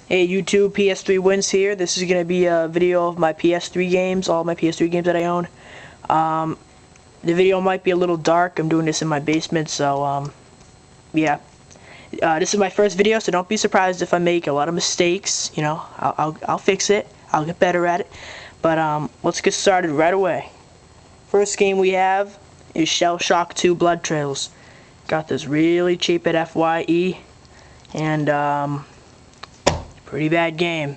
Hey YouTube, PS3 Wins here. This is going to be a video of my PS3 games, all my PS3 games that I own. The video might be a little dark. I'm doing this in my basement, so yeah. This is my first video, so don't be surprised if I make a lot of mistakes. You know, I'll fix it. I'll get better at it. But let's get started right away. First game we have is Shell Shock 2 Blood Trails. Got this really cheap at FYE, and pretty bad game.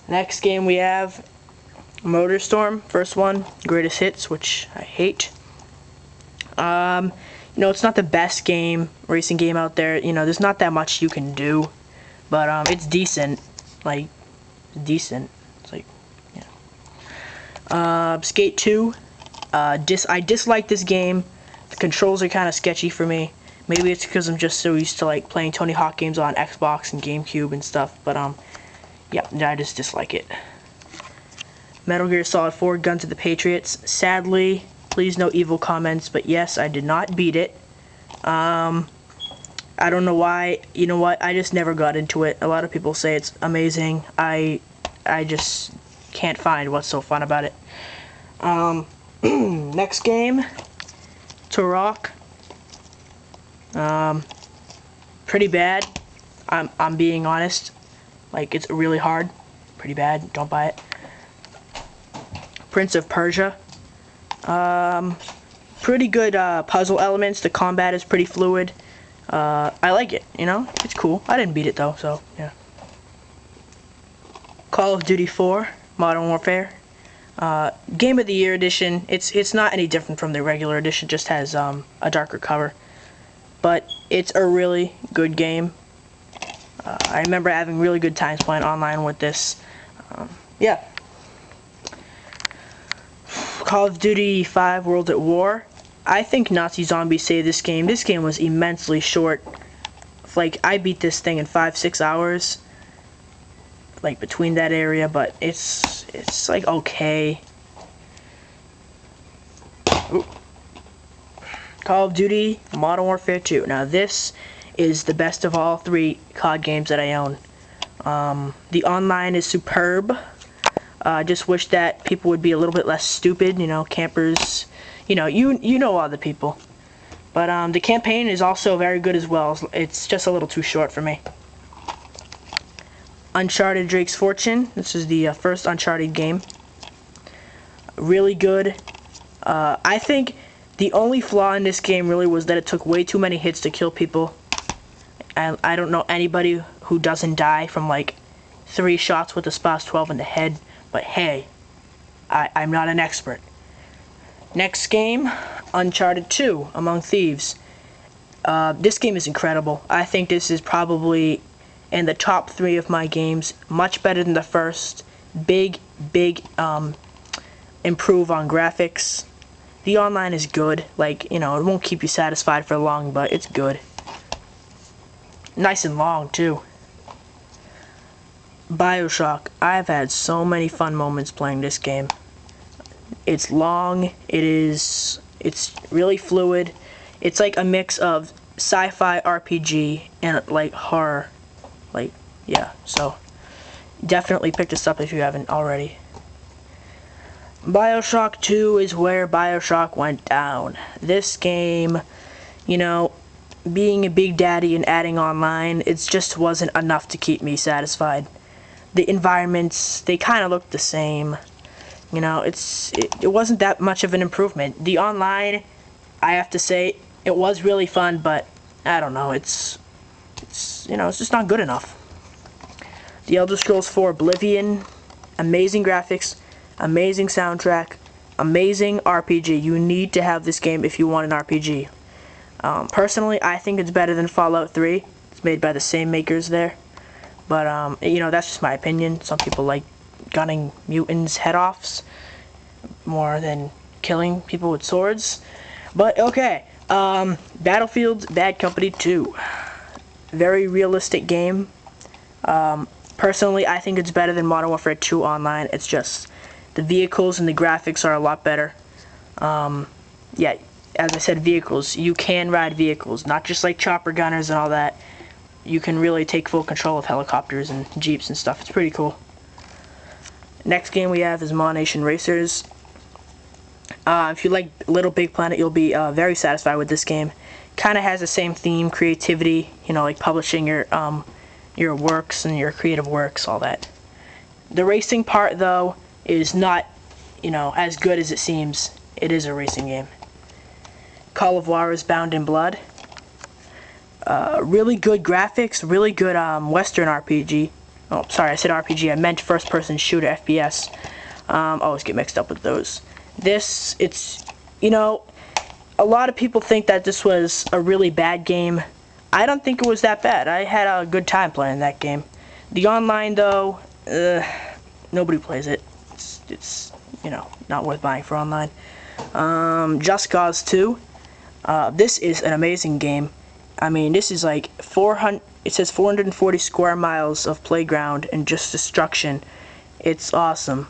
Next game we have Motorstorm. First one, Greatest Hits, which I hate. You know, it's not the best racing game out there. You know, there's not that much you can do, but it's decent. Like, decent. It's like, yeah. Skate 2. I dislike this game. The controls are kind of sketchy for me. Maybe it's because I'm just so used to like playing Tony Hawk games on Xbox and GameCube and stuff, but yeah, I just dislike it. Metal Gear Solid 4 Guns of the Patriots. Sadly, please no evil comments, but yes, I did not beat it. I don't know why. You know what? I just never got into it. A lot of people say it's amazing. I just can't find what's so fun about it. Next game, Turok. Pretty bad. I'm being honest. Like, it's really hard. Pretty bad. Don't buy it. Prince of Persia. Pretty good puzzle elements. The combat is pretty fluid. I like it, you know? It's cool. I didn't beat it though, so yeah. Call of Duty 4 Modern Warfare. Game of the Year edition. It's not any different from the regular edition, just has a darker cover. But it's a really good game. I remember having really good times playing online with this. Yeah. Call of Duty 5 World at War. I think Nazi Zombies saved this game. This game was immensely short. Like, I beat this thing in 5-6 hours. Like, between that area, but it's like okay. Ooh. Call of Duty Modern Warfare 2. Now this is the best of all three COD games that I own. The online is superb. I just wish that people would be a little bit less stupid, you know, campers, you know all the people. But the campaign is also very good as well. It's just a little too short for me. Uncharted Drake's Fortune. This is the first Uncharted game. Really good. I think the only flaw in this game really was that it took way too many hits to kill people. And I don't know anybody who doesn't die from like 3 shots with the SPAS 12 in the head. But hey, I'm not an expert. Next game, Uncharted 2 Among Thieves. This game is incredible. I think this is probably in the top 3 of my games. Much better than the first. Big improve on graphics. The online is good. Like, you know, it won't keep you satisfied for long, but it's good. Nice and long, too. Bioshock. I've had so many fun moments playing this game. It's long. It's really fluid. It's like a mix of sci-fi RPG and, like, horror. Like, yeah, so definitely pick this up if you haven't already. Bioshock 2 is where Bioshock went down. This game, you know, being a big daddy and adding online, it just wasn't enough to keep me satisfied. The environments, they kind of looked the same. You know, it wasn't that much of an improvement. The online, I have to say, it was really fun, but I don't know, it's you know, it's just not good enough. The Elder Scrolls 4 Oblivion, amazing graphics, amazing soundtrack, amazing RPG. You need to have this game if you want an RPG. Personally, I think it's better than Fallout 3. It's made by the same makers there. But, you know, that's just my opinion. Some people like gunning mutants' head-offs more than killing people with swords. But, okay. Battlefield's Bad Company 2. Very realistic game. Personally, I think it's better than Modern Warfare 2 online. It's just the vehicles and the graphics are a lot better. Yeah, as I said, vehicles. You can ride vehicles, not just like chopper gunners and all that. you can really take full control of helicopters and jeeps and stuff. It's pretty cool. Next game we have is Mon Nation Racers. If you like Little Big Planet, you'll be very satisfied with this game. Kind of has the same theme, creativity, you know, like publishing your works and your creative works, all that. The racing part, though, is not, you know, as good as it seems. It is a racing game. Call of Juarez Bound in Blood. Really good graphics, really good Western RPG. Oh, sorry, I said RPG. I meant first-person shooter FPS. I always get mixed up with those. This, it's, you know, a lot of people think that this was a really bad game. I don't think it was that bad. I had a good time playing that game. The online, though, nobody plays it. It's you know, not worth buying for online. Just Cause 2. This is an amazing game. I mean, this is like 400. It says 440 square miles of playground and just destruction. It's awesome.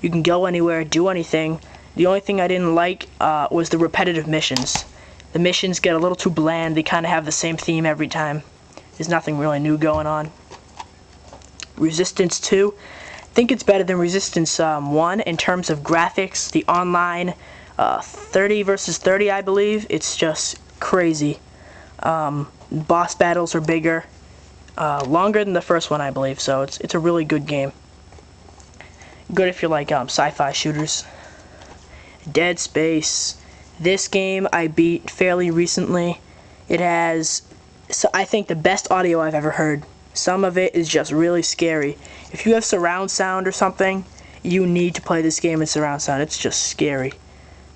You can go anywhere, do anything. The only thing I didn't like was the repetitive missions. The missions get a little too bland. They kind of have the same theme every time. There's nothing really new going on. Resistance 2. I think it's better than Resistance 1 in terms of graphics. The online 30 versus 30, I believe. It's just crazy. Boss battles are bigger, longer than the first one, I believe. So it's a really good game. Good if you like sci-fi shooters. Dead Space. This game I beat fairly recently. It has, I think, the best audio I've ever heard. Some of it is just really scary. If you have surround sound or something, you need to play this game in surround sound. It's just scary.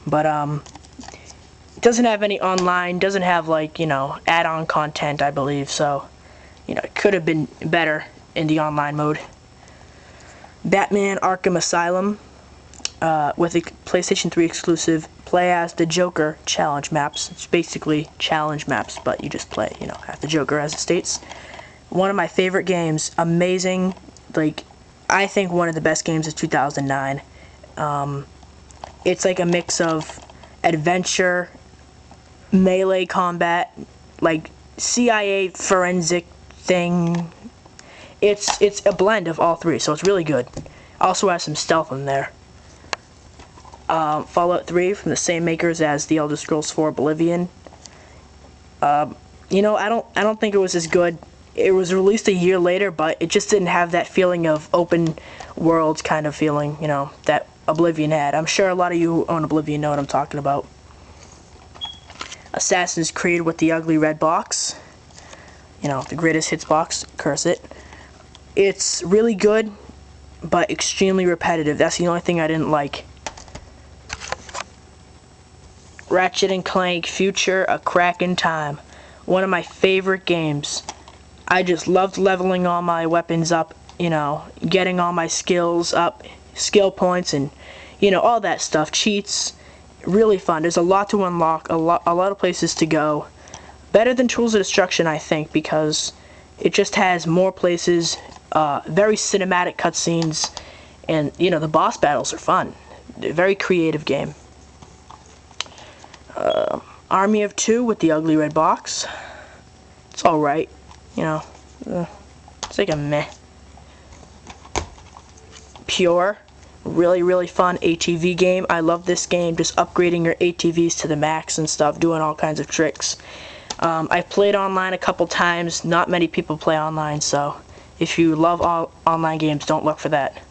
But it doesn't have any online, doesn't have, like, you know, add-on content, I believe. So, you know, it could have been better in the online mode. Batman Arkham Asylum, with a PlayStation 3 exclusive, play as the Joker challenge maps. It's basically challenge maps, but you just play, you know, as the Joker, as it states. One of my favorite games, amazing, like, I think one of the best games of 2009. It's like a mix of adventure, melee combat, like CIA forensic thing. It's a blend of all three, so it's really good. Also has some stealth in there. Fallout 3 from the same makers as The Elder Scrolls 4 Oblivion. You know, I don't think it was as good. It was released a year later, but it just didn't have that feeling of open world kind of feeling, you know, that Oblivion had. I'm sure a lot of you who own Oblivion know what I'm talking about. Assassin's Creed with the ugly red box. You know, the greatest hits box, curse it. It's really good, but extremely repetitive. That's the only thing I didn't like. Ratchet & Clank Future, A Crack in Time. One of my favorite games. I just loved leveling all my weapons up, you know, getting all my skills up, skill points, and, you know, all that stuff. Cheats. Really fun. There's a lot to unlock, a lot of places to go. Better than Tools of Destruction, I think, because it just has more places, very cinematic cutscenes, and, you know, the boss battles are fun. Very creative game. Army of Two with the ugly red box. It's alright, you know. It's like a meh. Pure. Really fun ATV game. I love this game. Just upgrading your ATVs to the max and stuff, doing all kinds of tricks. I've played online a couple times. Not many people play online, so if you love all online games, don't look for that.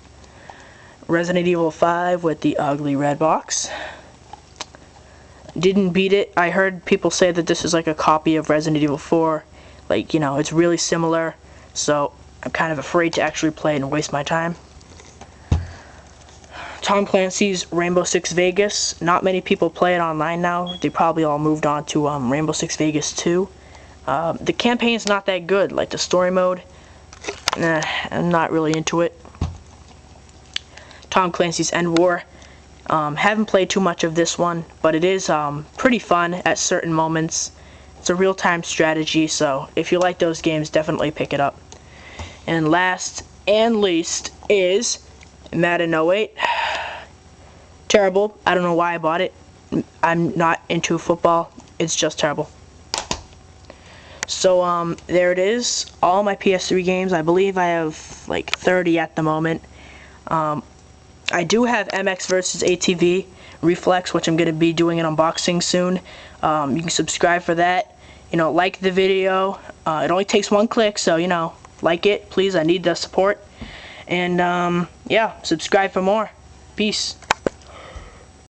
Resident Evil 5 with the ugly red box. Didn't beat it. I heard people say that this is like a copy of Resident Evil 4. Like, you know, it's really similar, so I'm kind of afraid to actually play it and waste my time. Tom Clancy's Rainbow Six Vegas. Not many people play it online now. They probably all moved on to Rainbow Six Vegas 2. The campaign's not that good. Like the story mode, I'm not really into it. Tom Clancy's End War. Haven't played too much of this one, but it is pretty fun at certain moments. It's a real-time strategy, so if you like those games, definitely pick it up. And last and least is Madden 08. Terrible. I don't know why I bought it. I'm not into football. It's just terrible. So there it is, all my PS3 games. I believe I have like 30 at the moment. I do have MX vs ATV Reflex, which I'm going to be doing an unboxing soon. You can subscribe for that. Like the video. It only takes one click, so like it, please. I need the support. And yeah, subscribe for more. Peace.